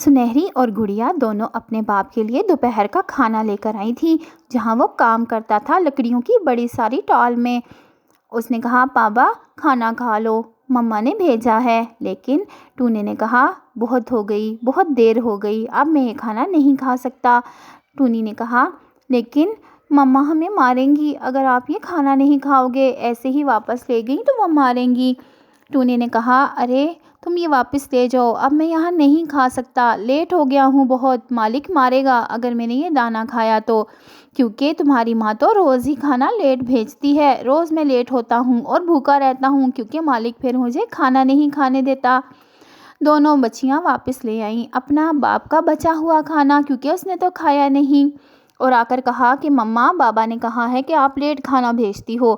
سنہری اور گڑیا دونوں اپنے باپ کے لیے دوپہر کا کھانا لے کر آئی تھی، جہاں وہ کام کرتا تھا لکڑیوں کی بڑی ساری ٹال میں۔ اس نے کہا، بابا کھانا کھا لو، مما نے بھیجا ہے۔ لیکن ٹونے نے کہا، بہت ہو گئی، بہت دیر ہو گئی، اب میں یہ کھانا نہیں کھا سکتا۔ ٹونی نے کہا، لیکن مما ہمیں ماریں گی اگر آپ یہ کھانا نہیں کھاؤ گے، ایسے ہی واپس لے گئی تو وہ ماریں گی۔ ٹونے نے کہا، ارے تم یہ واپس لے جاؤ، اب میں یہاں نہیں کھا سکتا، لیٹ ہو گیا ہوں بہت، مالک مارے گا اگر میں نے یہ دانا کھایا تو، کیونکہ تمہاری ماں تو روز ہی کھانا لیٹ بھیجتی ہے، روز میں لیٹ ہوتا ہوں اور بھوکا رہتا ہوں کیونکہ مالک پھر مجھے کھانا نہیں کھانے دیتا۔ دونوں بچیاں واپس لے آئیں اپنا باپ کا بچا ہوا کھانا، کیونکہ اس نے تو کھایا نہیں، اور آ کر کہا کہ مما، بابا نے کہا ہے کہ آپ لیٹ کھانا بھیجتی ہو۔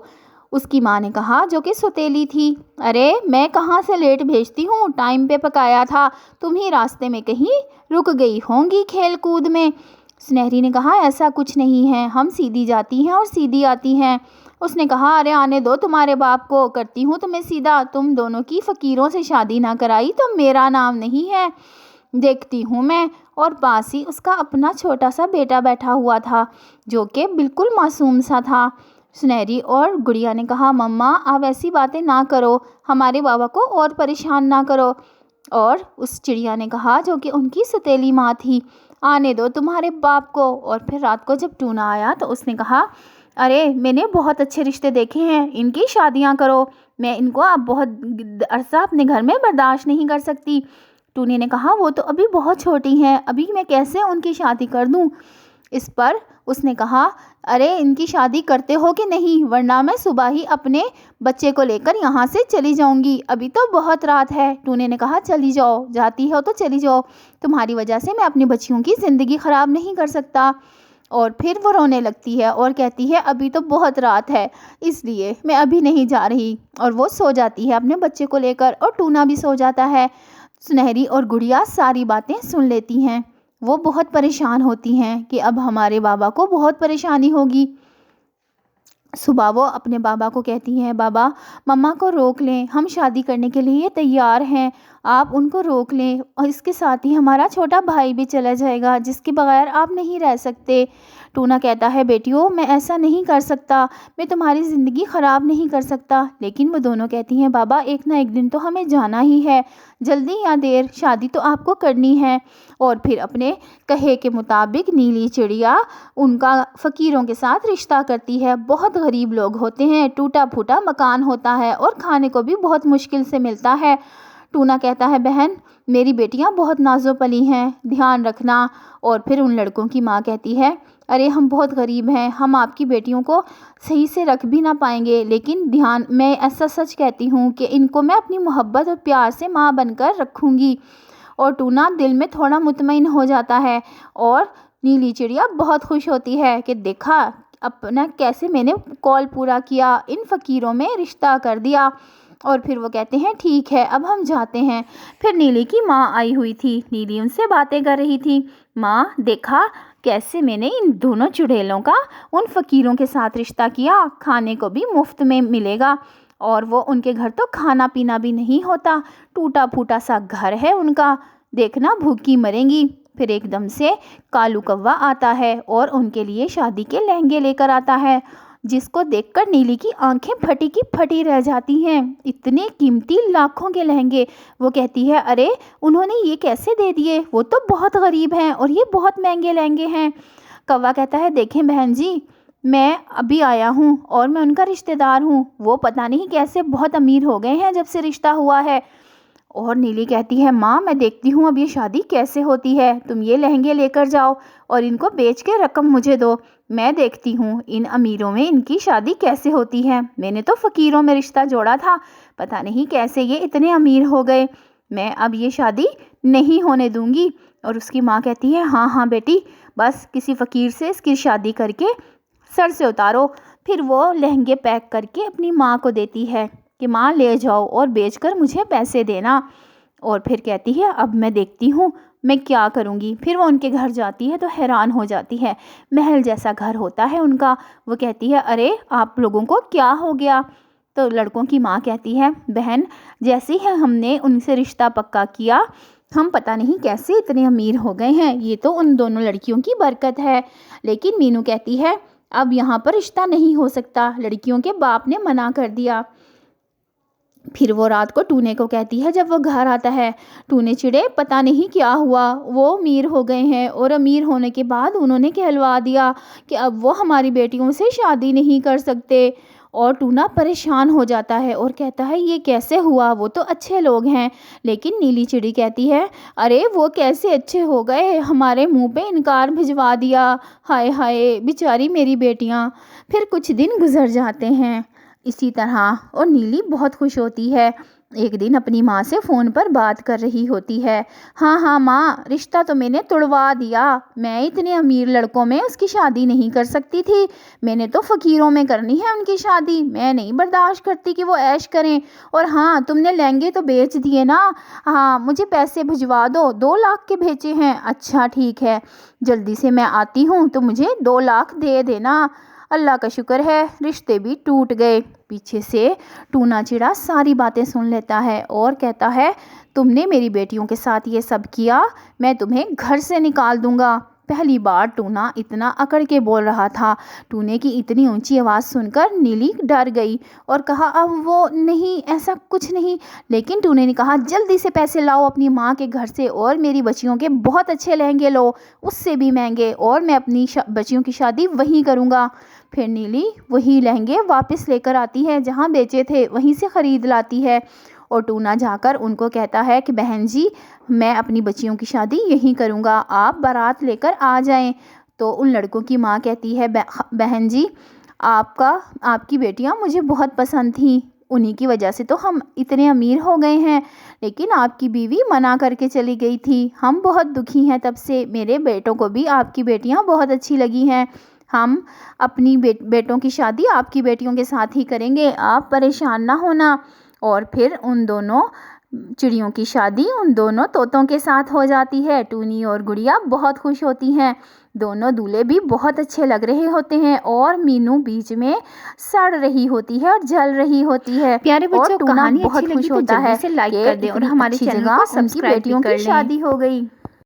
اس کی ماں نے کہا، جو کہ سوتیلی تھی، ارے میں کہاں سے لیٹ بھیجتی ہوں، ٹائم پہ پکایا تھا، تم ہی راستے میں کہیں رک گئی ہوں گی کھیل کود میں۔ سنہری نے کہا، ایسا کچھ نہیں ہے، ہم سیدھی جاتی ہیں اور سیدھی آتی ہیں۔ اس نے کہا، ارے آنے دو تمہارے باپ کو، کرتی ہوں تمہیں سیدھا، تم دونوں کی فقیروں سے شادی نہ کرائی تو میرا نام نہیں ہے، دیکھتی ہوں میں۔ اور پاس ہی اس کا اپنا چھوٹا سا بیٹا بیٹھا ہوا تھا، جو کہ بالکل معصوم سا تھا۔ سنہری اور گڑیا نے کہا، مما آپ ایسی باتیں نہ کرو، ہمارے بابا کو اور پریشان نہ کرو۔ اور اس چڑیا نے کہا، جو کہ ان کی سوتیلی ماں تھی، آنے دو تمہارے باپ کو۔ اور پھر رات کو جب ٹونا آیا تو اس نے کہا، ارے میں نے بہت اچھے رشتے دیکھے ہیں، ان کی شادیاں کرو، میں ان کو اب بہت عرصہ اپنے گھر میں برداشت نہیں کر سکتی۔ ٹونے نے کہا، وہ تو ابھی بہت چھوٹی ہیں، ابھی میں کیسے ان کی شادی کر دوں۔ اس پر اس نے کہا، ارے ان کی شادی کرتے ہو کہ نہیں، ورنہ میں صبح ہی اپنے بچے کو لے کر یہاں سے چلی جاؤں گی، ابھی تو بہت رات ہے۔ ٹونے نے کہا، چلی جاؤ، جاتی ہو تو چلی جاؤ، تمہاری وجہ سے میں اپنی بچیوں کی زندگی خراب نہیں کر سکتا۔ اور پھر وہ رونے لگتی ہے اور کہتی ہے، ابھی تو بہت رات ہے، اس لیے میں ابھی نہیں جا رہی، اور وہ سو جاتی ہے اپنے بچے کو لے کر، اور ٹونا بھی سو جاتا ہے۔ سنہری اور گڑیا ساری باتیں سن لیتی ہیں، وہ بہت پریشان ہوتی ہیں کہ اب ہمارے بابا کو بہت پریشانی ہوگی۔ صبح وہ اپنے بابا کو کہتی ہیں، بابا مما کو روک لیں، ہم شادی کرنے کے لیے تیار ہیں، آپ ان کو روک لیں، اور اس کے ساتھ ہی ہمارا چھوٹا بھائی بھی چلا جائے گا جس کے بغیر آپ نہیں رہ سکتے۔ ٹونا کہتا ہے، بیٹیوں میں ایسا نہیں کر سکتا، میں تمہاری زندگی خراب نہیں کر سکتا۔ لیکن وہ دونوں کہتی ہیں، بابا ایک نہ ایک دن تو ہمیں جانا ہی ہے، جلدی یا دیر شادی تو آپ کو کرنی ہے۔ اور پھر اپنے کہے کے مطابق نیلی چڑیا ان کا فقیروں کے ساتھ رشتہ کرتی ہے، بہت غریب لوگ ہوتے ہیں، ٹوٹا پھوٹا مکان ہوتا ہے اور کھانے کو بھی بہت مشکل سے ملتا ہے۔ ٹونا کہتا ہے، بہن میری بیٹیاں بہت نازو پلی ہیں، دھیان رکھنا۔ اور پھر ان لڑکوں کی ماں کہتی ہے، ارے ہم بہت غریب ہیں، ہم آپ کی بیٹیوں کو صحیح سے رکھ بھی نہ پائیں گے، لیکن دھیان میں ایسا سچ کہتی ہوں کہ ان کو میں اپنی محبت اور پیار سے ماں بن کر رکھوں گی۔ اور ٹونا دل میں تھوڑا مطمئن ہو جاتا ہے، اور نیلی چڑیا بہت خوش ہوتی ہے کہ دیکھا اپنا کیسے میں نے کال پورا کیا، ان فقیروں میں رشتہ کر دیا۔ اور پھر وہ کہتے ہیں، ٹھیک ہے اب ہم جاتے ہیں۔ پھر نیلی کی ماں آئی ہوئی تھی، نیلی ان سے باتیں کر رہی تھی، ماں دیکھا کیسے میں نے ان دونوں چڑیلوں کا ان فقیروں کے ساتھ رشتہ کیا، کھانے کو بھی مفت میں ملے گا، اور وہ ان کے گھر تو کھانا پینا بھی نہیں ہوتا، ٹوٹا پھوٹا سا گھر ہے ان کا، دیکھنا بھوکی مریں گی۔ پھر ایک دم سے کالو کوا آتا ہے اور ان کے لیے شادی کے لہنگے لے کر آتا ہے، جس کو دیکھ کر نیلی کی آنکھیں پھٹی کی پھٹی رہ جاتی ہیں، اتنے قیمتی لاکھوں کے لہنگے۔ وہ کہتی ہے، ارے انہوں نے یہ کیسے دے دیے، وہ تو بہت غریب ہیں اور یہ بہت مہنگے لہنگے ہیں۔ کوا کہتا ہے، دیکھیں بہن جی، میں ابھی آیا ہوں اور میں ان کا رشتہ دار ہوں، وہ پتہ نہیں کیسے بہت امیر ہو گئے ہیں جب سے رشتہ ہوا ہے۔ اور نیلی کہتی ہے، ماں میں دیکھتی ہوں اب یہ شادی کیسے ہوتی ہے، تم یہ لہنگے لے کر جاؤ اور ان کو بیچ کے رقم مجھے دو، میں دیکھتی ہوں ان امیروں میں ان کی شادی کیسے ہوتی ہے، میں نے تو فقیروں میں رشتہ جوڑا تھا، پتہ نہیں کیسے یہ اتنے امیر ہو گئے، میں اب یہ شادی نہیں ہونے دوں گی۔ اور اس کی ماں کہتی ہے، ہاں ہاں بیٹی، بس کسی فقیر سے اس کی شادی کر کے سر سے اتارو۔ پھر وہ لہنگے پیک کر کے اپنی ماں کو دیتی ہے کہ ماں لے جاؤ اور بیچ کر مجھے پیسے دینا۔ اور پھر کہتی ہے، اب میں دیکھتی ہوں میں کیا کروں گی۔ پھر وہ ان کے گھر جاتی ہے تو حیران ہو جاتی ہے، محل جیسا گھر ہوتا ہے ان کا۔ وہ کہتی ہے، ارے آپ لوگوں کو کیا ہو گیا؟ تو لڑکوں کی ماں کہتی ہے، بہن جیسے ہی ہم نے ان سے رشتہ پکا کیا ہم پتہ نہیں کیسے اتنے امیر ہو گئے ہیں، یہ تو ان دونوں لڑکیوں کی برکت ہے۔ لیکن مینو کہتی ہے اب یہاں پر رشتہ نہیں ہو سکتا، لڑکیوں کے باپ نے منع کر دیا۔ پھر وہ رات کو ٹونے کو کہتی ہے جب وہ گھر آتا ہے، ٹونے چڑے پتہ نہیں کیا ہوا، وہ امیر ہو گئے ہیں اور امیر ہونے کے بعد انہوں نے کہلوا دیا کہ اب وہ ہماری بیٹیوں سے شادی نہیں کر سکتے۔ اور ٹونا پریشان ہو جاتا ہے اور کہتا ہے یہ کیسے ہوا، وہ تو اچھے لوگ ہیں۔ لیکن نیلی چڑی کہتی ہے ارے وہ کیسے اچھے ہو گئے، ہمارے منہ پہ انکار بھجوا دیا، ہائے ہائے بیچاری میری بیٹیاں۔ پھر کچھ دن گزر جاتے ہیں اسی طرح اور نیلی بہت خوش ہوتی ہے۔ ایک دن اپنی ماں سے فون پر بات کر رہی ہوتی ہے، ہاں ماں، رشتہ تو میں نے توڑوا دیا، میں اتنے امیر لڑکوں میں اس کی شادی نہیں کر سکتی تھی، میں نے تو فقیروں میں کرنی ہے ان کی شادی، میں نہیں برداشت کرتی کہ وہ عیش کریں۔ اور ہاں تم نے لہنگے تو بیچ دیے نا، ہاں مجھے پیسے بھجوا دو، 2 لاکھ کے بھیجے ہیں، اچھا ٹھیک ہے، جلدی سے میں آتی ہوں تو مجھے 2 لاکھ دے دینا۔ اللہ کا شکر ہے رشتے بھی ٹوٹ گئے۔ پیچھے سے ٹونا چڑا ساری باتیں سن لیتا ہے اور کہتا ہے تم نے میری بیٹیوں کے ساتھ یہ سب کیا، میں تمہیں گھر سے نکال دوں گا۔ پہلی بار ٹونا اتنا اکڑ کے بول رہا تھا۔ ٹونے کی اتنی اونچی آواز سن کر نیلی ڈر گئی اور کہا اب وہ نہیں، ایسا کچھ نہیں۔ لیکن ٹونے نے کہا جلدی سے پیسے لاؤ اپنی ماں کے گھر سے اور میری بچیوں کے بہت اچھے لہنگے لو، اس سے بھی مہنگے، اور میں اپنی بچیوں کی شادی وہیں کروں گا۔ پھر نیلی وہی لہنگے واپس لے کر آتی ہے جہاں بیچے تھے، وہیں سے خرید لاتی ہے اور ٹونا جا کر ان کو کہتا ہے کہ بہن جی میں اپنی بچیوں کی شادی یہیں کروں گا، آپ بارات لے کر آ جائیں۔ تو ان لڑکوں کی ماں کہتی ہے بہن جی آپ کی بیٹیاں مجھے بہت پسند تھیں، انہی کی وجہ سے تو ہم اتنے امیر ہو گئے ہیں، لیکن آپ کی بیوی منع کر کے چلی گئی تھی، ہم بہت دکھی ہیں تب سے، میرے بیٹوں کو بھی آپ کی بیٹیاں بہت اچھی لگی ہیں، ہم اپنی بیٹوں کی شادی آپ کی بیٹیوں کے ساتھ ہی کریں گے، آپ پریشان نہ ہونا۔ اور پھر ان دونوں چڑیوں کی شادی ان دونوں طوطوں کے ساتھ ہو جاتی ہے۔ ٹونی اور گڑیا بہت خوش ہوتی ہیں، دونوں دولہے بھی بہت اچھے لگ رہے ہوتے ہیں اور مینو بیچ میں سڑ رہی ہوتی ہے اور جل رہی ہوتی ہے۔ پیارے بچوں، اور ٹونا کہانی بہت اچھی لگی خوش تو ہوتا جلدی ہے سے لائک کہ کر دیں اور اتنی ہمارے اچھی چینل جگہ کو ان کی سبسکرائب بھی بیٹیوں کر کی لیں۔ شادی ہو گئی۔